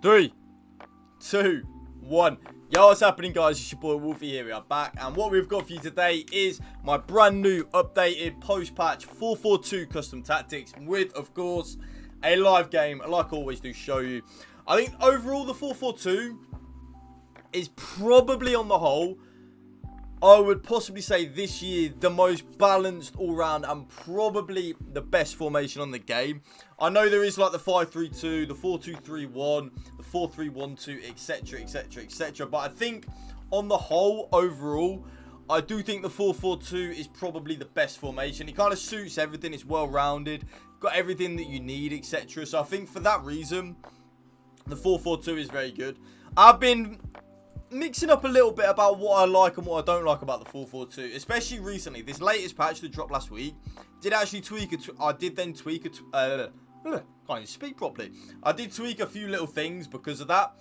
3, 2, 1. Yo, what's happening, guys? It's your boy Wolfie here. We are back, and what we've got for you today is my brand new updated post-patch 442 custom tactics with, of course, a live game, like I always do show you. I think overall the 442 is probably, on the whole, I would possibly say this year the most balanced all-round and probably the best formation on the game. I know there is like the 5-3-2, the 4-2-3-1, the 4-3-1-2, etc, etc, etc. But I think on the whole, overall, I do think the 4-4-2 is probably the best formation. It kind of suits everything. It's well-rounded, got everything that you need, etc. So I think for that reason, the 4-4-2 is very good. I've been mixing up a little bit about what I like and what I don't like about the 4-4-2, especially recently. This latest patch that dropped last week did actually tweak I did then tweak can't even speak properly. I did tweak a few little things because of that.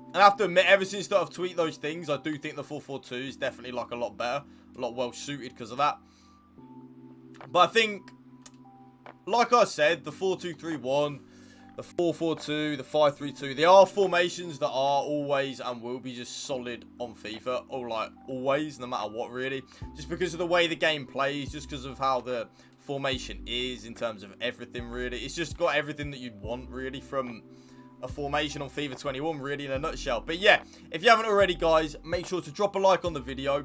And I have to admit, ever since I've tweaked those things, I do think the 4-4-2 is definitely like a lot better, a lot well suited because of that. But I think, like I said, the 4-2-3-1, the 4-4-2, the 5-3-2, they are formations that are always and will be just solid on FIFA. Or like always, no matter what really. Just because of the way the game plays, just because of how the formation is in terms of everything really. It's just got everything that you'd want really from a formation on FIFA 21 really in a nutshell. But yeah, if you haven't already, guys, make sure to drop a like on the video.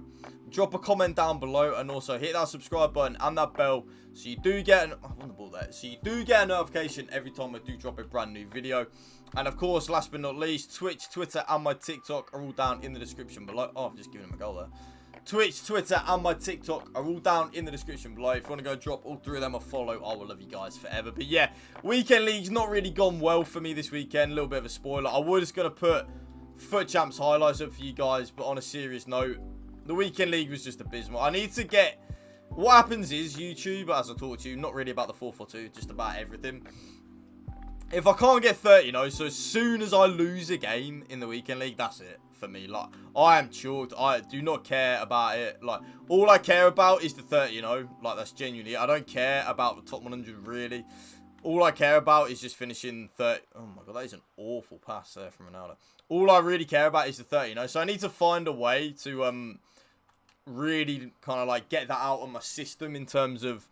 Drop a comment down below and also hit that subscribe button and that bell so you do get a notification every time I do drop a brand new video. And of course, last but not least, Twitch, Twitter and my TikTok are all down in the description below. Oh, I've just given him a goal there. Twitch, Twitter and my TikTok are all down in the description below. If you want to go drop all three of them a follow, I will love you guys forever. But yeah, Weekend League's not really gone well for me this weekend. A little bit of a spoiler. I was going to put FUT Champs highlights up for you guys, but on a serious note, the Weekend League was just abysmal. I need to get... What happens is, YouTube, as I talked to you, not really about the 4-4-2, just about everything. If I can't get 30, so as soon as I lose a game in the Weekend League, that's it for me. Like, I am chalked. I do not care about it. Like, all I care about is the 30, Like, that's genuinely... I don't care about the top 100, really. All I care about is just finishing 30. Oh, my God, that is an awful pass there from Ronaldo. All I really care about is the 30, So I need to find a way to... really kind of like get that out of my system in terms of,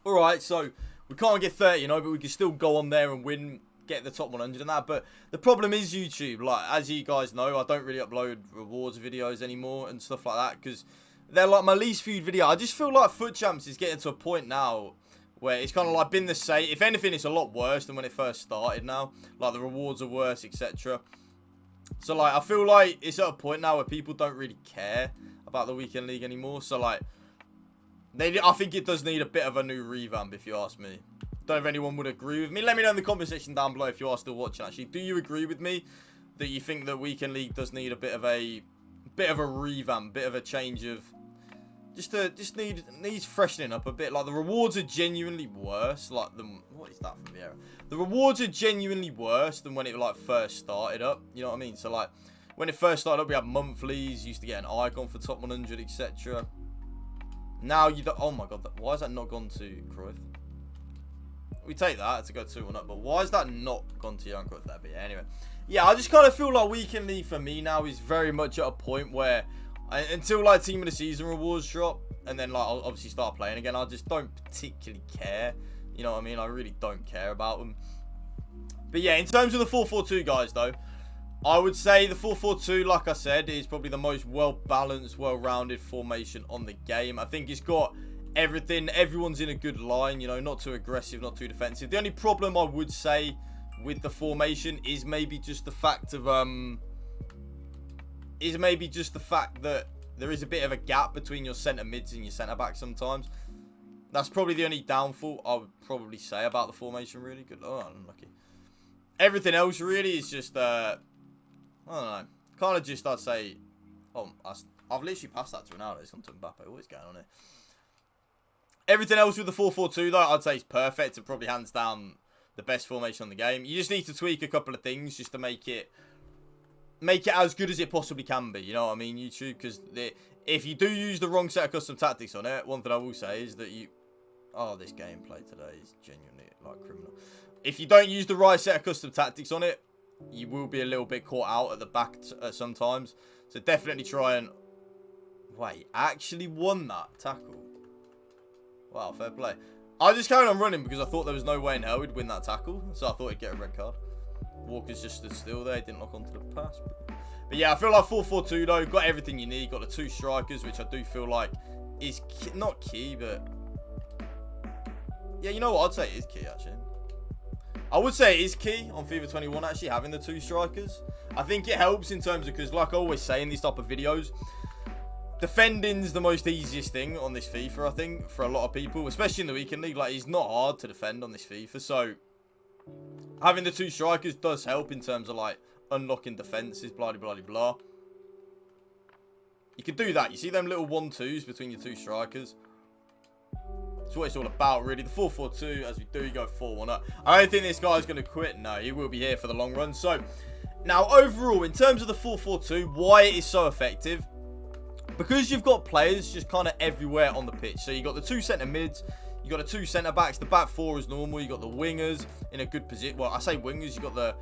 all right, so we can't get 30, but we can still go on there and win, get the top 100 and that. But the problem is YouTube, like, as you guys know, I don't really upload rewards videos anymore and stuff like that because they're like my least viewed video. I just feel like FUT Champs is getting to a point now where it's kind of like been the same. If anything, it's a lot worse than when it first started now. Like, the rewards are worse, etc. So, like, I feel like it's at a point now where people don't really care about the Weekend League anymore. So, like, I think it does need a bit of a new revamp, if you ask me. Don't know if anyone would agree with me. Let me know in the comment section down below if you are still watching, actually. Do you agree with me that you think that Weekend League does need a bit of a revamp, bit of a change of... needs freshening up a bit. Like, the rewards are genuinely worse. Like, what is that from the error? The rewards are genuinely worse than when it, like, first started up. You know what I mean? So, like, when it first started up, we had monthlies. Used to get an icon for top 100, etc. Now, you don't... Oh, my God. Why has that not gone to Cruyff? We take that to go 2-1 up. But why has that not gone to Johan Cruyff there? But yeah, anyway. Yeah, I just kind of feel like Weekend League for me now is very much at a point where... until, like, Team of the Season rewards drop, and then, like, I'll obviously start playing again, I just don't particularly care. You know what I mean? I really don't care about them. But, yeah, in terms of the 4-4-2, guys, though, I would say the 4-4-2, like I said, is probably the most well-balanced, well-rounded formation on the game. I think it's got everything. Everyone's in a good line, not too aggressive, not too defensive. The only problem I would say with the formation is maybe just the fact of... that there is a bit of a gap between your centre mids and your centre backs sometimes. That's probably the only downfall I would probably say about the formation, really. Good. Oh, unlucky. Everything else really is just, I don't know. Kind of just, I'd say, oh, I've literally passed that to Ronaldo. It's gone to Mbappe. What is going on here? Everything else with the 4-4-2, though, I'd say is perfect and probably hands down the best formation on the game. You just need to tweak a couple of things just to make it as good as it possibly can be, you know what I mean, YouTube? Because if you do use the wrong set of custom tactics on it, one thing I will say is that oh, this gameplay today is genuinely, like, criminal. If you don't use the right set of custom tactics on it, you will be a little bit caught out at the back sometimes. So definitely try and... Wait, I actually won that tackle. Wow, fair play. I just carried on running because I thought there was no way in hell he'd win that tackle. So I thought he'd get a red card. Walker's just stood still there. He didn't lock onto the pass. But yeah, I feel like 4-4-2 though. Got everything you need. Got the 2 strikers, which I do feel like is not key, but... Yeah, you know what? I'd say it is key, actually. I would say it is key on FIFA 21, actually, having the 2 strikers. I think it helps in terms of... Because like I always say in these type of videos... Defending's the most easiest thing on this FIFA, I think, for a lot of people, especially in the weekend league. Like, it's not hard to defend on this FIFA, so having the 2 strikers does help in terms of, like, unlocking defenses, blah, blah, blah, blah. You can do that. You see them little 1-2s between your 2 strikers? That's what it's all about, really. The 4-4-2, as we do, you go 4-1 up. I don't think this guy's going to quit. No, he will be here for the long run. So, now, overall, in terms of the 4-4-2, why it is so effective... Because you've got players just kind of everywhere on the pitch. So you've got the 2 centre mids, you've got the 2 centre backs, the back 4 is normal, you've got the wingers in a good position. Well, I say wingers, you've got the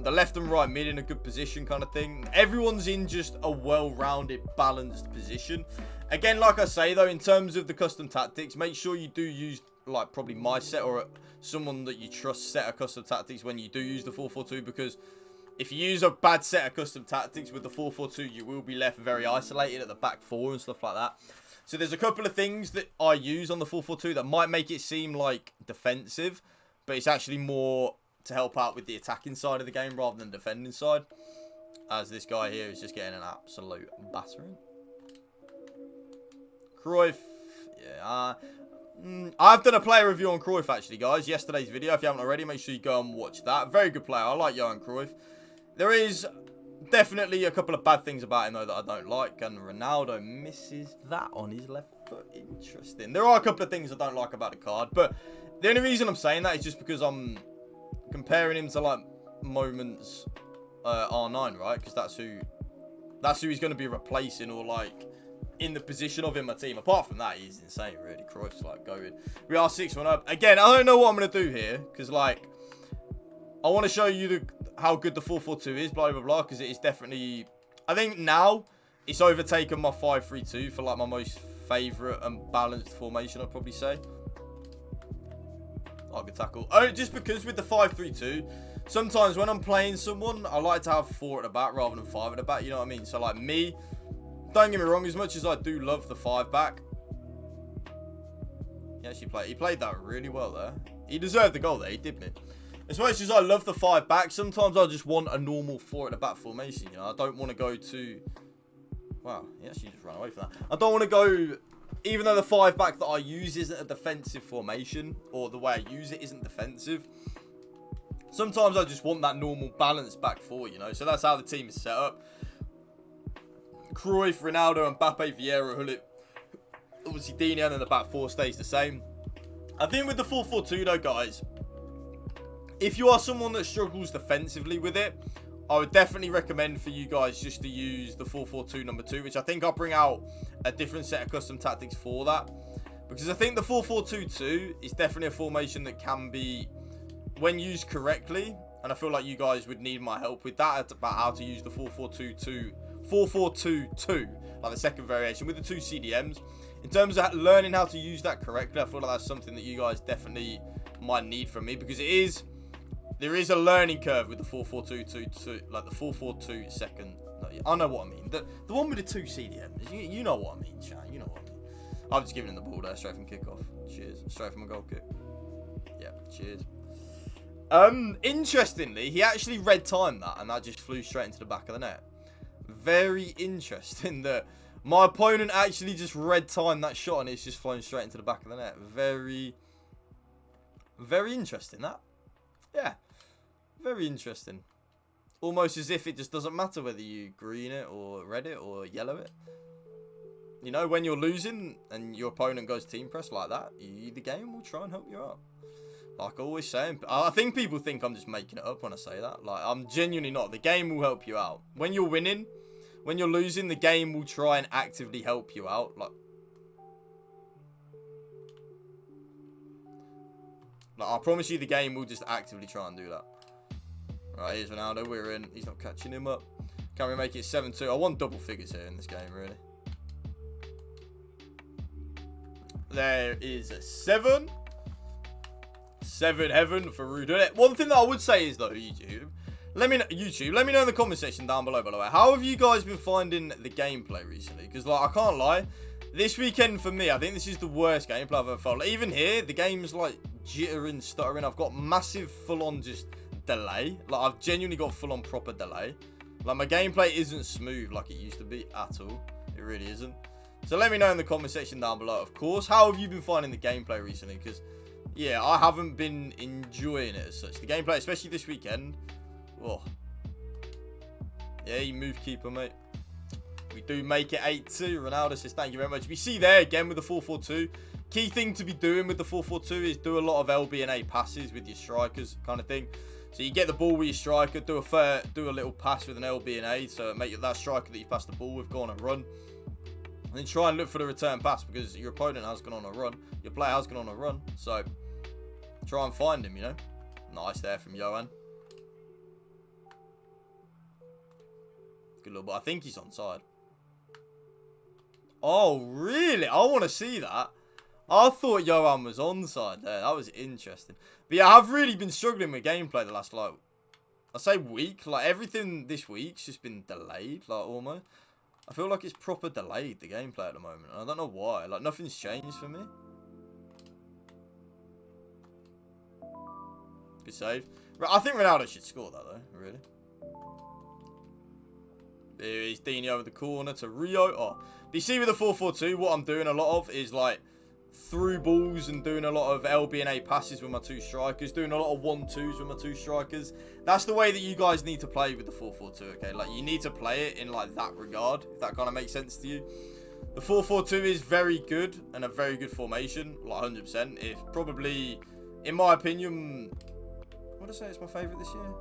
left and right mid in a good position kind of thing. Everyone's in just a well-rounded, balanced position. Again, like I say though, in terms of the custom tactics, make sure you do use like probably my set or someone that you trust set of custom tactics when you do use the 4-4-2, because... If you use a bad set of custom tactics with the 4-4-2, you will be left very isolated at the back 4 and stuff like that. So there's a couple of things that I use on the 4-4-2 that might make it seem like defensive, but it's actually more to help out with the attacking side of the game rather than the defending side. As this guy here is just getting an absolute battering. Cruyff, yeah. I've done a player review on Cruyff actually, guys. Yesterday's video. If you haven't already, make sure you go and watch that. Very good player. I like Johan Cruyff. There is definitely a couple of bad things about him, though, that I don't like. And Ronaldo misses that on his left foot. Interesting. There are a couple of things I don't like about the card. But the only reason I'm saying that is just because I'm comparing him to, like, Moments R9, right? Because that's who he's going to be replacing or, like, in the position of in my team. Apart from that, he's insane, really. Cruyff's, like, going. We are 6-1 up. Again, I don't know what I'm going to do here. Because, like, I want to show you how good the 4-4-2 is, blah, blah, blah, because it is definitely... I think now it's overtaken my 5-3-2 for, like, my most favourite and balanced formation, I'd probably say. Oh, good tackle. Oh, just because with the 5-3-2, sometimes when I'm playing someone, I like to have 4 at the back rather than 5 at the back, you know what I mean? So, like, me, don't get me wrong, as much as I do love the 5 back, he played that really well there. He deserved the goal there, he did, me. As much as I love the 5 back, sometimes I just want a normal 4 at the back formation. You know, I don't want to go to... Wow, he actually just ran away from that. I don't want to go... Even though the 5 back that I use isn't a defensive formation, or the way I use it isn't defensive, sometimes I just want that normal balanced back 4, you know. So that's how the team is set up. Cruyff, Ronaldo, Mbappe, Vieira, Hullet. Obviously, Dini, and then the back 4 stays the same. I think with the 4-4-2 though, guys... If you are someone that struggles defensively with it, I would definitely recommend for you guys just to use the 4-4-2 number 2, which I think I'll bring out a different set of custom tactics for that. Because I think the 4-4-2-2 is definitely a formation that can be, when used correctly, and I feel like you guys would need my help with that, about how to use the 4-4-2-2, like the second variation, with the 2 CDMs. In terms of learning how to use that correctly, I feel like that's something that you guys definitely might need from me, because there is a learning curve with the 4-4-2-2, like the 4-4-2 second. No, I know what I mean. The one with the 2 CDMs. You know what I mean, Chan. You know what I mean. I've just given him the ball there, straight from kickoff. Cheers. Straight from a goal kick. Yeah, cheers. Interestingly, he actually red timed that, and that just flew straight into the back of the net. Very interesting that my opponent actually just red timed that shot, and it's just flown straight into the back of the net. Very, very interesting, that. Yeah, very interesting. Almost as if it just doesn't matter whether you green it or red it or yellow it. You know, when you're losing and your opponent goes team press like that, the game will try and help you out. Like I always say, I think people think I'm just making it up when I say that. Like, I'm genuinely not. The game will help you out. When you're winning, when you're losing, the game will try and actively help you out. Like I promise you, the game will just actively try and do that. Right, here's Ronaldo. We're in. He's not catching him up. Can we make it 7-2? I want double figures here in this game, really. There is a 7. 7 heaven for Rude. One thing that I would say is, though, YouTube, let me know in the comment section down below, by the way, how have you guys been finding the gameplay recently? Because, like, I can't lie, this weekend for me, I think this is the worst gameplay I've ever felt. Like, even here, the game's, like, jittering, stuttering. I've got massive full-on just delay. Like, I've genuinely got full-on proper delay. Like, my gameplay isn't smooth like it used to be at all. It really isn't. So let me know in the comment section down below, of course. How have you been finding the gameplay recently? Because, yeah, I haven't been enjoying it as such. The gameplay, especially this weekend. Oh. Yeah, you move keeper, mate. We do make it 8-2. Ronaldo says thank you very much. We see there again with the 4-4-2. Key thing to be doing with the 4-4-2 is do a lot of LB and A passes with your strikers kind of thing. So you get the ball with your striker, do a little pass with an LB and A, so make that striker that you pass the ball with go on a run. And then try and look for the return pass because your opponent has gone on a run. Your player has gone on a run. So try and find him, you know. Nice there from Johan. Good little ball. I think he's onside. Oh, really? I want to see that. I thought Johan was onside there. That was interesting. But yeah, I've really been struggling with gameplay the last, like, I say week. Like, everything this week's just been delayed, like, almost. I feel like it's proper delayed, the gameplay at the moment. I don't know why. Like, nothing's changed for me. Good save. I think Ronaldo should score that, though. Really. Here is Dini over the corner to Rio. Oh. But you see with the 4-4-2, what I'm doing a lot of is, like, through balls and doing a lot of LB and A passes with my two strikers, doing a lot of 1-2s with my two strikers. That's the way that you guys need to play with the 4-4-2, okay? Like, you need to play it in, like, that regard, if that kind of makes sense to you. The 4-4-2 is very good and a very good formation, like 100%. It's probably, in my opinion, would I say it's my favourite this year?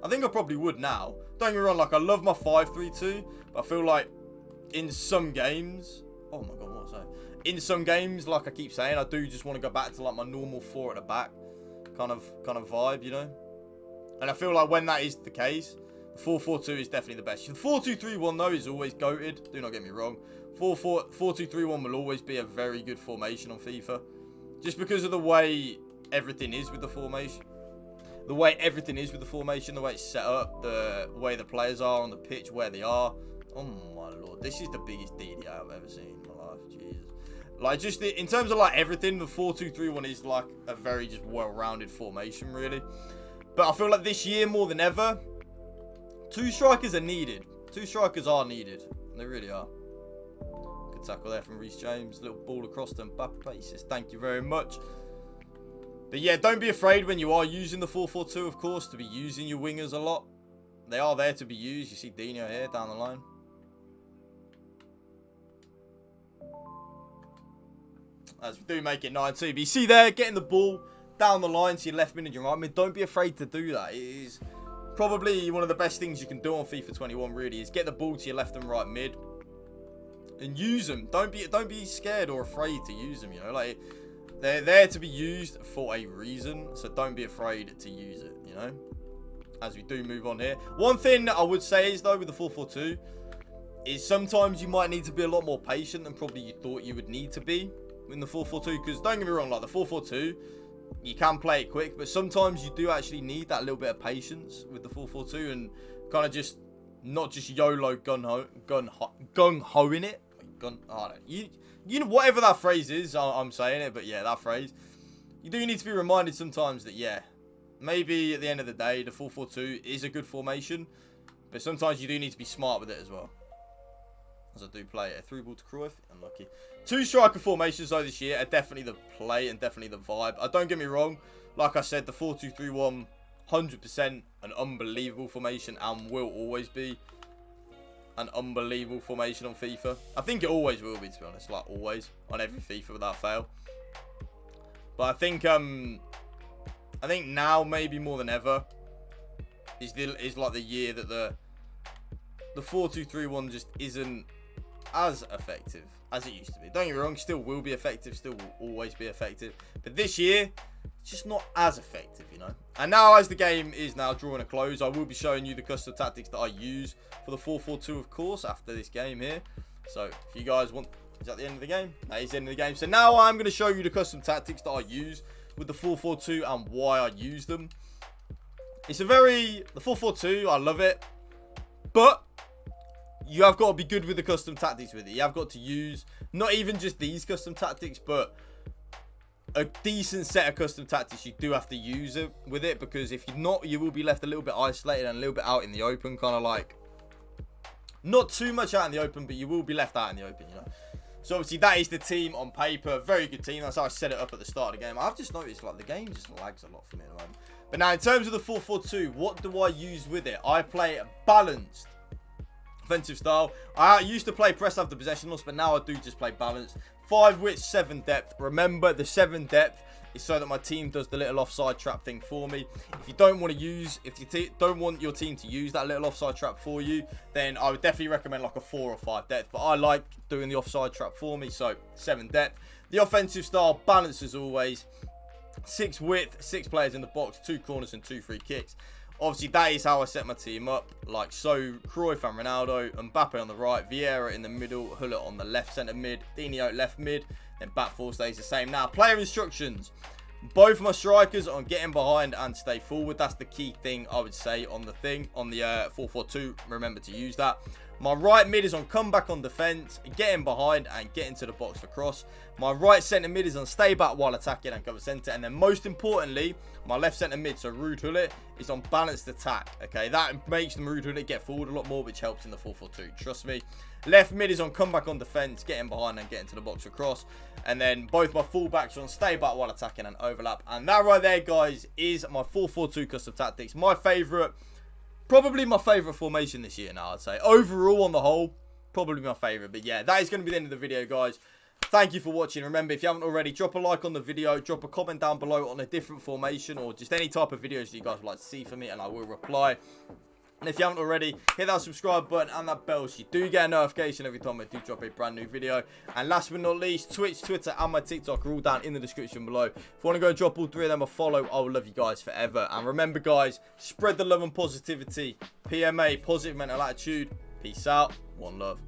I think I probably would now. Don't get me wrong, like, I love my 5-3-2, but I feel like in some games, oh my god, what was I? In some games, like I keep saying, I do just want to go back to like my normal 4 at the back kind of vibe, you know. And I feel like when that is the case, the 4-4-2 is definitely the best. The 4-2-3-1 though is always goated. Do not get me wrong. 4-2-3-1 will always be a very good formation on FIFA, just because of the way everything is with the formation. The way everything is with the formation, the way it's set up, the way the players are on the pitch, where they are. Oh my lord, this is the biggest DD I've ever seen in my life. Jesus. Like, just in terms of, like, everything, the 4-2-3-1 is, like, a very just well-rounded formation, really. But I feel like this year, more than ever, 2 strikers are needed. 2 strikers are needed. They really are. Good tackle there from Reece James. Little ball across to Mbappe. He says, thank you very much. But, yeah, don't be afraid when you are using the 4-4-2, of course, to be using your wingers a lot. They are there to be used. You see Dino here down the line. As we do make it 9-2. But you see there, getting the ball down the line to your left mid and your right mid. Don't be afraid to do that. It is probably one of the best things you can do on FIFA 21, really, is get the ball to your left and right mid and use them. Don't be scared or afraid to use them, you know. Like, they're there to be used for a reason, so don't be afraid to use it, you know. As we do move on here. One thing that I would say is, though, with the 4-4-2, is sometimes you might need to be a lot more patient than probably you thought you would need to be in the 4-4-2, because don't get me wrong, like the 4-4-2, you can play it quick, but sometimes you do actually need that little bit of patience with the 4-4-2 and kind of just not just YOLO gung-ho-ing it. You know, whatever that phrase is, I'm saying it, but yeah, that phrase. You do need to be reminded sometimes that, yeah, maybe at the end of the day, the 4-4-2 is a good formation, but sometimes you do need to be smart with it as well. As I do play a through ball to Cruyff. Unlucky. 2 striker formations though this year are definitely the play and definitely the vibe. Don't get me wrong. Like I said, the 4-2-3-1, 100% an unbelievable formation and will always be an unbelievable formation on FIFA. I think it always will be, to be honest. Like, always. On every FIFA without fail. But I think now, maybe more than ever, is like the year that the 4-2-3-1 just isn't as effective as it used to be. Don't get me wrong, still will be effective, still will always be effective. But this year, it's just not as effective, you know. And now, as the game is now drawing a close, I will be showing you the custom tactics that I use for the 4-4-2, of course, after this game here. So if you guys want, is that the end of the game? That is the end of the game. So now I'm going to show you the custom tactics that I use with the 4-4-2 and why I use them. It's the 4-4-2, I love it, but you have got to be good with the custom tactics with it. You have got to use not even just these custom tactics, but a decent set of custom tactics you do have to use it with it, because if you're not, you will be left a little bit isolated and a little bit out in the open, kind of like not too much out in the open, but you will be left out in the open, you know. So obviously that is the team on paper, very good team. That's how I set it up at the start of the game. I've just noticed like the game just lags a lot for me at the moment. But now in terms of the 4-4-2, what do I use with it? I play balanced offensive style. I used to play press after possession loss, but now I do just play balanced. 5 width, 7 depth. Remember, the 7 depth is so that my team does the little offside trap thing for me. If you don't want to use, if you don't want your team to use that little offside trap for you, then I would definitely recommend like a 4 or 5 depth. But I like doing the offside trap for me, so 7 depth. The offensive style, balanced as always. 6 width, 6 players in the box, 2 corners and 2 free kicks. Obviously, that is how I set my team up. Like so, Cruyff and Ronaldo, Mbappe on the right, Vieira in the middle, Hullet on the left centre mid, Dino left mid, then back 4 stays the same. Now, player instructions. Both my strikers on getting behind and stay forward. That's the key thing, I would say, on the 4-4-2. Remember to use that. My right mid is on come back on defence, getting behind and get into the box for cross. My right centre mid is on stay back while attacking and cover centre. And then most importantly, my left centre mid, so Ruud Hullet, is on balanced attack. Okay, that makes the Ruud Hullet get forward a lot more, which helps in the 4-4-2. Trust me. Left mid is on come back on defence, getting behind and getting to the box for cross. And then both my fullbacks are on stay back while attacking and overlap. And that right there, guys, is my 4-4-2 custom tactics. My favourite. Probably my favourite formation this year now, I'd say. Overall, on the whole, probably my favourite. But yeah, that is going to be the end of the video, guys. Thank you for watching. Remember, if you haven't already, drop a like on the video. Drop a comment down below on a different formation or just any type of videos that you guys would like to see from me, and I will reply. And if you haven't already, hit that subscribe button and that bell so you do get a notification every time I do drop a brand new video. And last but not least, Twitch, Twitter and my TikTok are all down in the description below. If you want to go and drop all 3 of them a follow, I will love you guys forever. And remember, guys, spread the love and positivity. PMA, positive mental attitude. Peace out. One love.